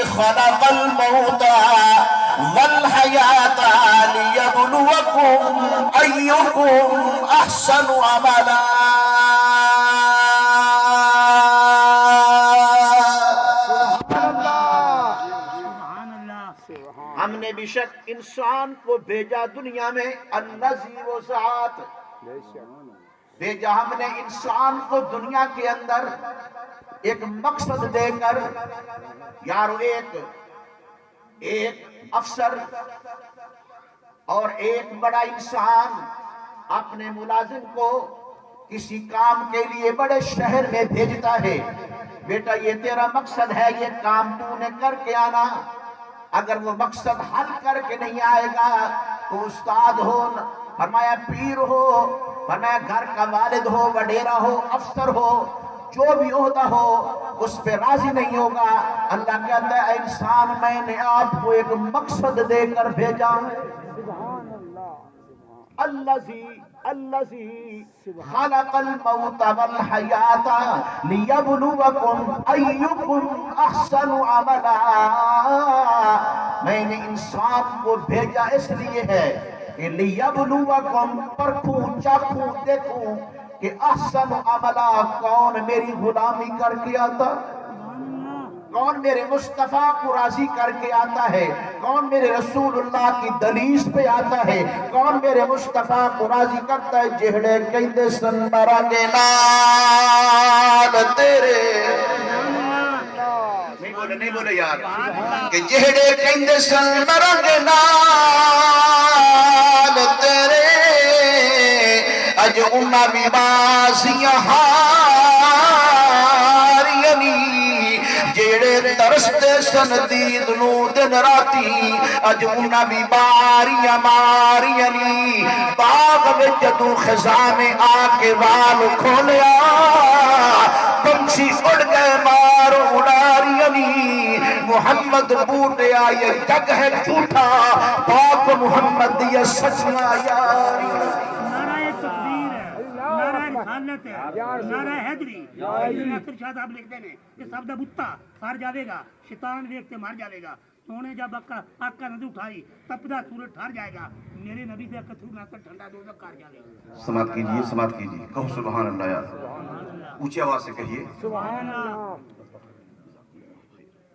خلق الموت والحیات لیبلوکم ایکم احسن عملا۔ ہم نے بے شک انسان کو بھیجا دنیا میں النذیر و ذات، بھیجا ہم نے انسان کو دنیا کے اندر ایک مقصد دے کر، یارو ایک افسر اور ایک بڑا انسان اپنے ملازم کو کسی کام کے لیے بڑے شہر میں بھیجتا ہے، بیٹا یہ تیرا مقصد ہے، یہ کام تو نے کر کے آنا۔ اگر وہ مقصد حل کر کے نہیں آئے گا تو استاد ہو، فرمایا پیر ہو، فرمایا گھر کا والد ہو، وڈیرا ہو، افسر ہو، جو بھی عہدہ ہو، اس پہ راضی نہیں ہوگا۔ اللہ کہتا ہے اے انسان میں نے آپ کو ایک مقصد دے کر بھیجا ہے۔ الذی خلق الموت والحیات لیبلوکم ایکم احسن عملا۔ میں نے انسان کو بھیجا اس لیے ہے کہ لیبلوکم، پرکھوں چاکھوں دیکھوں کہ احسن عملا، کون میری غلامی کر کے آتا، کون میرے مصطفیٰ کو راضی کر کے آتا ہے، کون میرے رسول اللہ کی دلیس پہ آتا ہے، کون میرے مصطفیٰ کو راضی کرتا ہے۔ جہڑے کہندے سن مرانگے نال تیرے، نہیں بولے یار، کہ جہڑے کہندے سن مرانگے نال تیرے، اج انہاں بھی بازیاں ترستے سن دید نو دن راتی، اج انہاں بھی باریاں ماریاں نی۔ باغ میں جدوں خزاں میں آ کے وال کھولیا، پنچھی اڑ گئے مار اڑاریاں نی۔ محمد بوٹے آئے جگ ہے جھوٹا، پاک محمد دیا سچنا یاریاں۔ رسالت ہے، نعرہ حیدری، ناصر شاہ صاحب لکھتے ہیں کہ سب دا بتا سار جاوے گا، شیطان ویکھتے مر جاوے گا، سونے جب آقا نظر اٹھائی تپدا سورج ٹھہر جائے گا، میرے نبی دے کتھرو نہ کر ٹھنڈا دوزخ کر جاوے گا۔ سماعت کیجئے، سماعت کیجئے، کہو سبحان اللہ یار، اونچی آواز سے کہیے سبحان اللہ،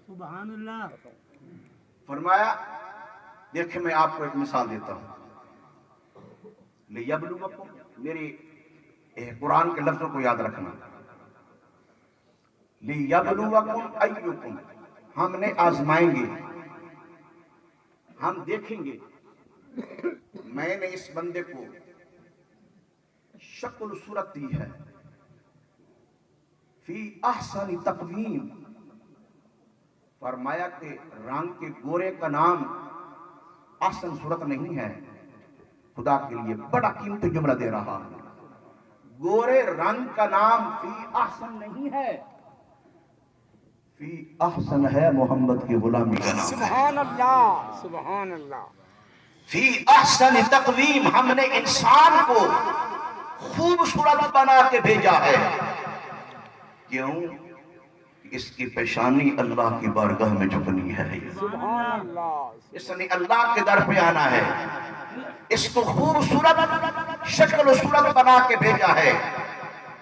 سبحان اللہ۔ فرمایا دیکھیں میں آپ کو ایک مثال دیتا ہوں، لیبلوکم، میری قرآن کے لفظوں کو یاد رکھنا، لیبلوکم ایکم، ہم نے آزمائیں گے، ہم دیکھیں گے۔ میں نے اس بندے کو شکل و صورت دی ہے، فی احسن تقویم، فرمایا کہ رنگ کے گورے کا نام احسن صورت نہیں ہے، خدا کے لیے بڑا قیمتی جملہ دے رہا ہے۔ گورے رنگ کا نام فی احسن نہیں ہے، فی احسن ہے محمد کی غلامی کا نام۔ سبحان اللہ، سبحان اللہ۔ فی احسن تقویم، ہم نے انسان کو خوبصورت بنا کے بھیجا ہے۔ کیوں؟ اس کی پیشانی اللہ کی بارگاہ میں جھکنی ہے، سبحان اللہ۔ اس نے اللہ کے در پہ آنا ہے، اس کو خوبصورت شکل و صورت بنا کے بھیجا ہے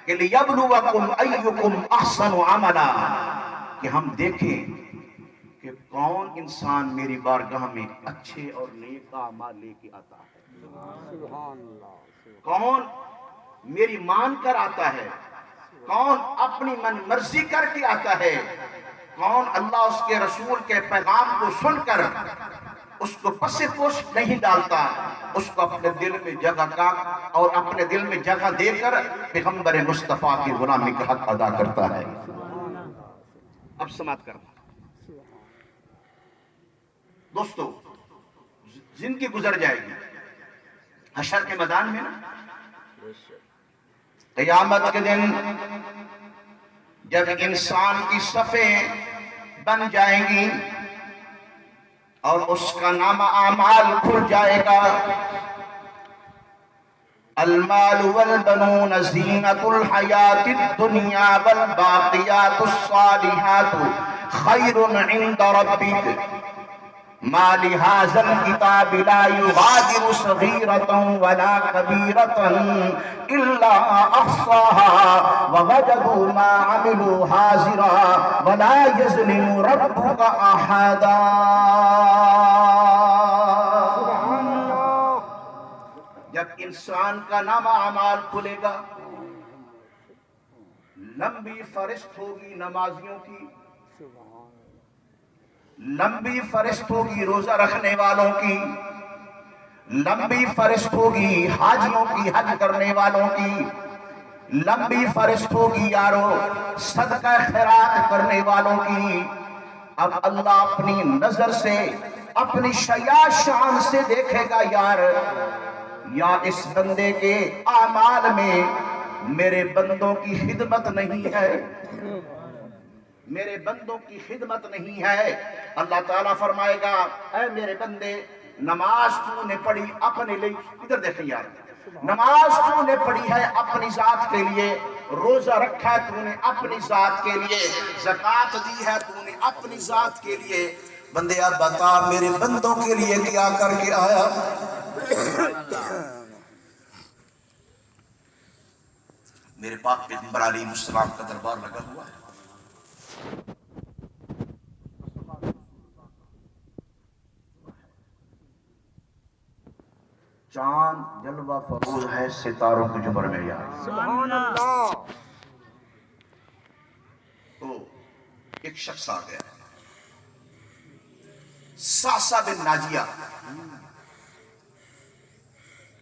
کہ لیبلوکم ایکم احسن عملا، کہ ہم دیکھیں کہ کون انسان میری بارگاہ میں اچھے اور نیک اعمال لے کے آتا ہے، سبحان اللہ۔ کون میری مان کر آتا ہے، کون اپنی من مرضی کر کے آتا ہے، کون اللہ اس کے رسول کے پیغام کو سن کر اس کو پس پوش نہیں ڈالتا، اس کو اپنے دل میں جگہ کا اور اپنے دل میں جگہ دے کر پیغمبر مصطفیٰ کی غلامی کا حق ادا کرتا ہے۔ اب سماعت کرنا دوستو، زندگی گزر جائے گی، حشر کے میدان میں نا، قیامت کے دن جب انسان کی صفیں بن جائیں گی اور اس کا نامہ اعمال کھل جائے گا، المال والبنون زینۃ الحیات الدنیا والباقیات الصالحات خیر عند ربک ما لهذا الكتاب لا يغادر صغيرة ولا كبيرة إلا أحصاها ووجدوا ما عملوا حاضرا ولا يظلم ربك أحدا. جب انسان کا نامہ اعمال کھلے گا، لمبی فہرست ہوگی نمازیوں کی، لمبی فہرست ہوگی روزہ رکھنے والوں کی، لمبی فہرست ہوگی حاجیوں کی، حج کرنے والوں کی، لمبی فہرست ہوگی یارو صدقہ خیرات کرنے والوں کی. اب اللہ اپنی نظر سے، اپنی شیا شان سے دیکھے گا یار، یا اس بندے کے اعمال میں میرے بندوں کی خدمت نہیں ہے، میرے بندوں کی خدمت نہیں ہے. اللہ تعالیٰ فرمائے گا اے میرے بندے، نماز تو نے پڑھی اپنے لیے، ادھر دیکھیں یار، نماز تو نے پڑھی ہے اپنی ذات کے لیے، روزہ رکھا ہے تو نے اپنی ذات کے لیے، زکوٰۃ دی ہے تو نے اپنی ذات کے لیے. بندے آپ بتا میرے بندوں کے لیے کیا کر کے آیا؟ میرے پاک پیغمبر علیہ السلام کا دربار لگا ہوا ہے. چاند جلوہ فروز ہے ستاروں کے جمر میں یار. سبحان اللہ. تو ایک شخص آ گیا، ساسا بن ناجیہ.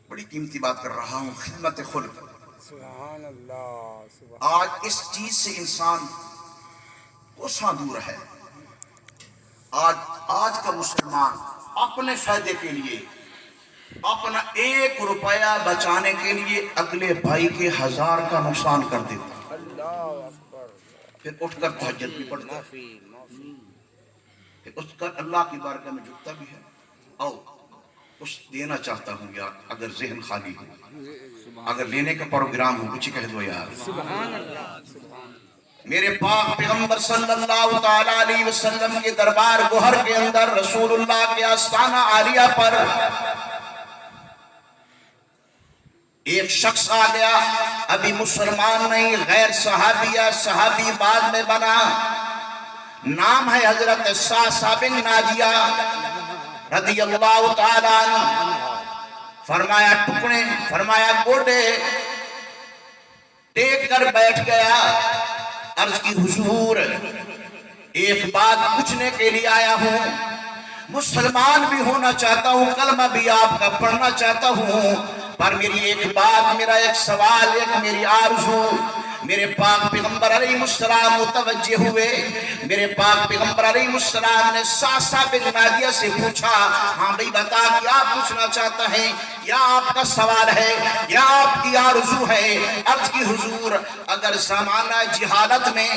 بڑی قیمتی بات کر رہا ہوں، خدمت خلق. سبحان اللہ. آج اس چیز سے انسان کوساں دور ہے. آج کا مسلمان اپنے فائدے کے لیے، اپنا 1 روپیہ بچانے کے لیے اگلے بھائی کے 1000 کا نقصان کر دیتا، اللہ اکبر. پھر اٹھ کر تہجد بھی پڑھتا، پھر اٹھ کر اللہ کی بارگاہ میں جھکتا بھی ہے. آؤ کچھ دینا چاہتا ہوں یار، اگر ذہن خالی ہو، اگر لینے کا پروگرام ہو کچھ کہہ دو یار. سبحان اللہ. میرے پاک پیغمبر صلی اللہ تعالی علیہ وسلم کے دربار گوہر کے اندر رسول اللہ کے آستانہ عالیہ پر ایک شخص آ گیا، ابھی مسلمان نہیں، غیر صحابیہ، صحابی بعد میں بنا. نام ہے حضرت ساسا بن ناجیہ رضی اللہ تعالیٰ عنہ. فرمایا ٹکڑے، فرمایا گوڈے ٹیک کر بیٹھ گیا. عرض کی حضور ایک بات پوچھنے کے لیے آیا ہوں، مسلمان بھی ہونا چاہتا ہوں، کلمہ بھی آپ کا پڑھنا چاہتا ہوں، پر میری ایک بات، میرا ایک سوال، ایک میری آرزو. میرے پاک پیغمبر علیہ السلام متوجہ ہوئے. میرے پاک پیغمبر علیہ السلام نے ساسا بن ناجیہ سے پوچھا، ہاں بھئی بتا کیا پوچھنا چاہتا ہے، کیا آپ کا سوال ہے، کیا آپ کی آرزو ہے؟ عرض کی حضور اگر زمانہ جہالت میں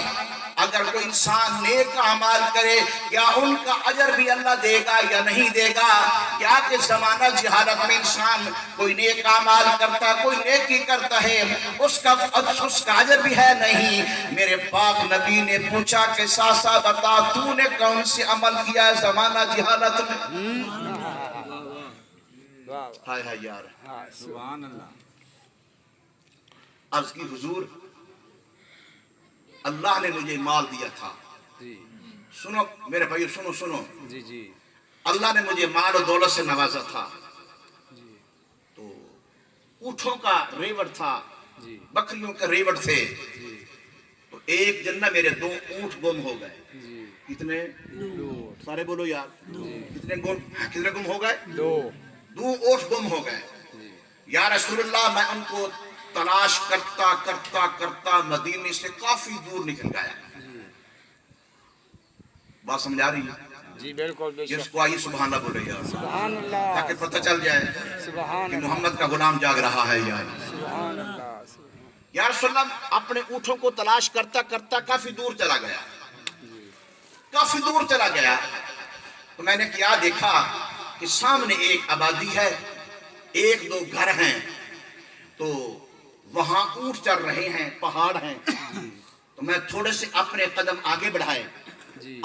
اگر کوئی انسان نیک اعمال کرے، کیا ان کا اجر بھی اللہ دے گا یا نہیں دے گا؟ کیا کہ زمانہ جہالت میں انسان کوئی نیک اعمال کرتا، کوئی نیکی کرتا ہے، اس کا اجر بھی ہے نہیں. میرے پاک نبی نے پوچھا کہ ساسا بتا تو نے کون سے عمل کیا ہے زمانہ جہالت میں؟ ہائے ہائے یار. سبحان اللہ. عرض کی حضور اللہ نے مجھے مال دیا تھا. جی سنو میرے بھائی، سنو سنو، جی جی اللہ نے مجھے مال و دولت سے نوازا تھا. جی تو اونٹوں کا ریوڑ تھا، جی بکریوں کے ریوڑ تھے. جی تو ایک دن نہ میرے 2 اونٹ گم ہو گئے. جی. کتنے؟ لوٹ. سارے بولو یار. کتنے گم ہو گئے؟ 2. 2 اونٹ گم ہو گئے. جی یا رسول اللہ میں ان کو تلاش کرتا کرتا کرتا مدینے سے کافی دور نکل گیا. بات سمجھ آ رہی ہے؟ جی بالکل بے جس شک. کو آئی سبحان اللہ بولے یار، سبحان اللہ. تاکہ پتہ چل جائے سبحان کہ اللہ. محمد کا غلام جاگ رہا ہے یار. سبحان اللہ. یا رسول اللہ اپنے اونٹوں کو تلاش کرتا کرتا کافی دور چلا گیا، کافی دور چلا گیا. تو میں نے کیا دیکھا کہ سامنے ایک آبادی ہے، 1-2 گھر ہیں. تو وہاں اونٹ چل رہے ہیں، پہاڑ ہیں. تو میں تھوڑے سے اپنے قدم آگے بڑھائے،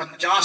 50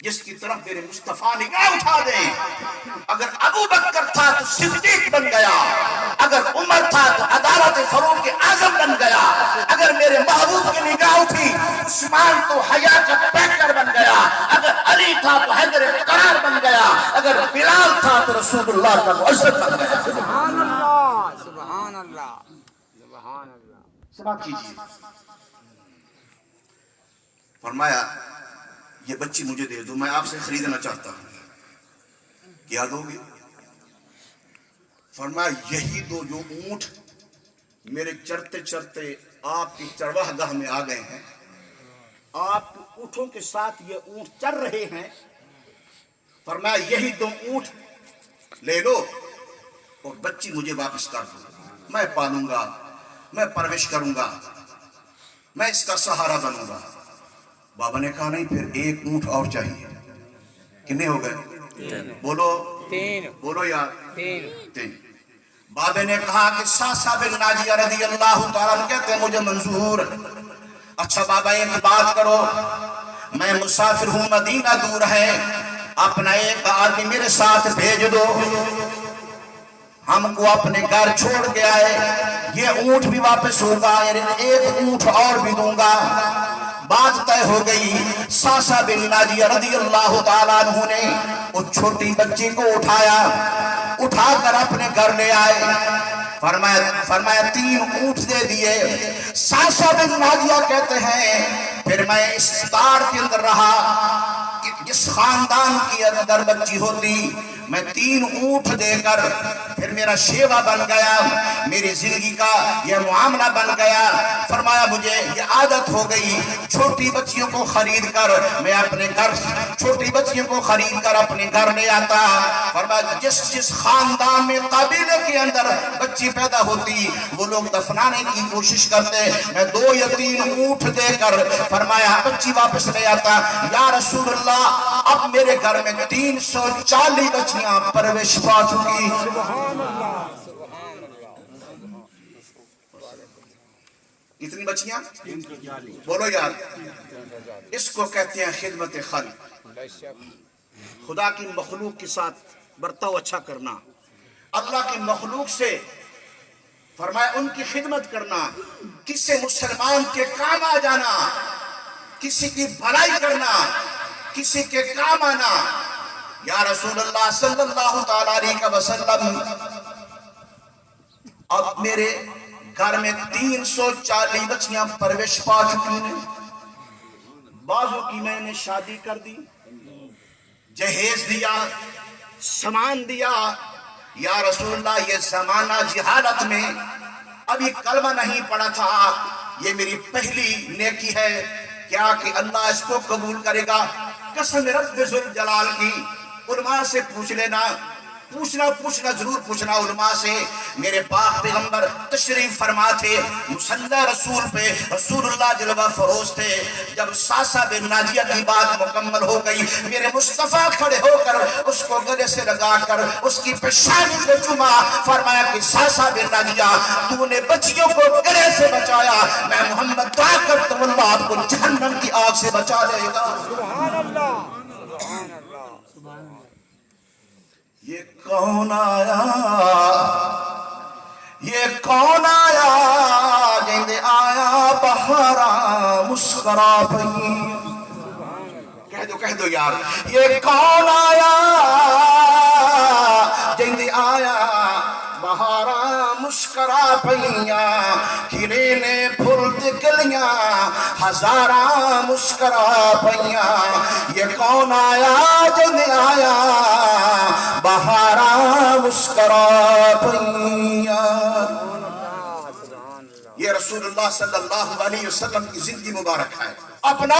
جس کی طرف میرے مصطفیٰ نگاہ اٹھا دے. اگر ابو بکر تھا تو صدیق بن گیا, اگر عمر تھا تو عدالت فاروق اعظم بن گیا, اگر میرے محبوب کی نگاہ اٹھی عثمان تو حیا کا پیکر بن گیا, اگر علی تھا تو حیدر قرار بن گیا, اگر بلال تھا تو رسول اللہ کا معزز بن گیا. سبحان اللہ سبحان اللہ سبحان اللہ. سماعت کیجیے. فرمایا یہ بچی مجھے دے دو, میں آپ سے خریدنا چاہتا ہوں. کیا دو گے؟ فرمایا یہی دو جو اونٹ میرے چرتے چرتے آپ کی چرواہ گاہ میں آ گئے ہیں, آپ کے اونٹوں کے ساتھ یہ اونٹ چر رہے ہیں. فرمایا یہی دو اونٹ لے لو اور بچی مجھے واپس کر دو, میں پالوں گا, میں پرورش کروں گا, میں اس کا سہارا بنوں گا. بابا نے کہا نہیں, پھر ایک اونٹ اور چاہیے. کتنے ہو گئے؟ بولو تین. بولو یار. تین. بابے نے کہا کہ ساسا بن ناجیہ رضی اللہ تعالیٰ عنہ کہتے ہیں مجھے منظور. اچھا بابا ایک بات کرو, میں مسافر ہوں, مدینہ دور ہے, اپنا ایک آدمی میرے ساتھ بھیج دو, ہم کو اپنے گھر چھوڑ کے آئے, یہ اونٹ بھی واپس ہوگا, ایک اونٹ اور بھی دوں گا. بات طے ہو گئی. ساسا بن ناجیہ رضی اللہ تعالیٰ عنہ نے اس چھوٹی بچی کو اٹھا کر اپنے گھر لے آئے. فرمایا 3 اونٹ دے دیے. ساسا بن ناجیہ کہتے ہیں پھر میں اس دار کے اندر رہا کہ جس خاندان کی اندر بچی ہوتی میں 3 اونٹ دے کر پھر میرا شیوا بن گیا, میری زندگی کا یہ معاملہ بن گیا. فرمایا مجھے یہ عادت ہو گئی چھوٹی بچیوں کو خرید کر میں اپنے گھر, چھوٹی بچیوں کو خرید کر اپنے گھر لے آتا. فرمایا جس خاندان میں قبیلے کے اندر بچی پیدا ہوتی وہ لوگ دفنانے کی کوشش کرتے, میں 2 یا 3 اونٹ دے کر فرمایا بچی واپس لے آتا. یا رسول اللہ اب میرے گھر میں 340 بچیاں پرورش پا چکی. سبحان اللہ سبحان اللہ. کتنی بچیاں؟ بولو یار. اس کو کہتے ہیں خدمت خلق, خدا کی مخلوق کے ساتھ برتاؤ اچھا کرنا, اللہ کی مخلوق سے فرمایا ان کی خدمت کرنا, کسی مسلمان کے کام آ جانا, کسی کی بھلائی کرنا, کسی کے کام آنا. یا رسول اللہ صلی اللہ تعالیٰ علیہ وسلم اب میرے گھر میں 340 بچیاں پرورش پا چکی ہیں. بعضوں کی میں نے شادی کر دی, جہیز دیا, سامان دیا. یا رسول اللہ یہ زمانہ جہالت میں ابھی کلمہ نہیں پڑا تھا, یہ میری پہلی نیکی ہے, کیا کہ اللہ اس کو قبول کرے گا؟ قسم رب ذوالجلال کی. علماء سے پوچھ لینا, پوچھنا ضرور پوچھنا علماء سے. میرے پاک پیغمبر تشریف فرما تھے مصلی رسول پہ, رسول اللہ جلوہ فروز تھے. جب ساسا بن ناجیہ کی بات مکمل ہو گئی میرے مصطفیٰ کھڑے ہو کر اس کو گلے سے لگا کر اس کی پیشانی کو چوما. فرمایا کہ ساسا بن ناجیہ تو نے بچیوں کو گلے سے بچایا, میں محمد دعا کرتا ہوں اللہ آپ کو جہنم کی آگ سے بچا دے گا. سبحان اللہ سبحان اللہ. یہ کون آیا, یہ کون آیا جند آیا بہارا مسکرا پئی. کہہ دو یار, یہ کون آیا جند آیا بہارا مسکرا پئیاں, کھلے نے پھول گلیاں ہزاراں مسکرا پئیاں. یہ کون آیا جند آیا بہارا مسکرا پئیاں. یہ رسول اللہ صلی اللہ علیہ وسلم کی زندگی مبارک ہے. اپنا